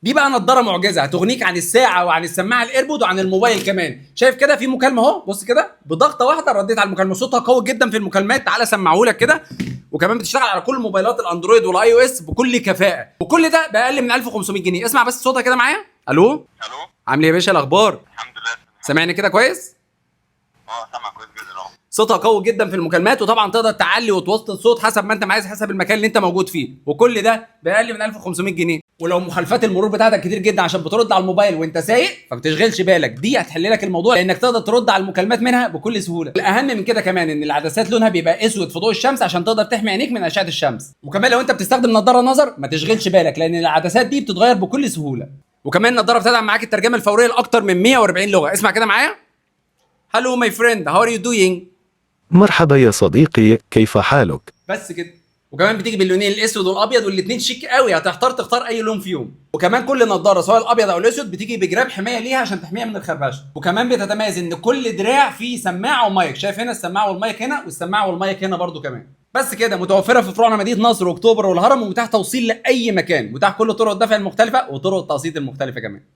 دي بقى نضاره معجزه هتغنيك عن الساعه وعن السماعه الايربود وعن الموبايل كمان. شايف كده في مكالمه اهو، بص كده بضغطه واحده رديت على المكالمه. صوتها قوي جدا في المكالمات، تعالى اسمعهولك كده. وكمان بتشتغل على كل موبايلات الاندرويد والاي او اس بكل كفاءه، وكل ده باقل من 1500 جنيه. اسمع بس صوتها كده معايا. الو. الو. عامل ايه يا باشا؟ الاخبار؟ الحمد لله. سامعني كده كويس؟ سامع كويس جدا اهو. صوتها قوي جدا في المكالمات، وطبعا تقدر تعلي وتوطي الصوت حسب ما انت عايز، حسب المكان اللي انت موجود فيه، وكل ده باقل من 1500 جنيه. ولو مخالفات المرور بتاعتك كتير جدا عشان بترد على الموبايل وانت سايق، فما تشغلش بالك، دي هتحل لك الموضوع لانك تقدر ترد على المكالمات منها بكل سهوله. الاهم من كده كمان ان العدسات لونها بيبقى اسود في ضوء الشمس عشان تقدر تحمي عينيك من اشعه الشمس. وكمان لو انت بتستخدم نظاره نظر ما تشغلش بالك لان العدسات دي بتتغير بكل سهوله. وكمان النظاره بتدعم معاك الترجمه الفوريه لاكتر من 140 لغه. اسمع كده معايا. هالو ماي فريند، هاو ار يو دوينج؟ مرحبا يا صديقي، كيف حالك؟ بس كده. وكمان بتيجي باللونين الاسود والابيض، والاثنين شيك قوي، هتحتار تختار اي لون فيهم. وكمان كل نظاره سواء الابيض او الاسود بتيجي بجراب حمايه ليها عشان تحميها من الخربشه. وكمان بتتميز ان كل دراع فيه سماعه ومايك. شايف هنا السماعه والمايك هنا، والسماعه والمايك هنا برده كمان. بس كده. متوفره في فروعنا مدينه نصر واكتوبر والهرم، ومتاح توصيل لاي مكان، متاح كل طرق الدفع المختلفه وطرق التقسيط المختلفه كمان.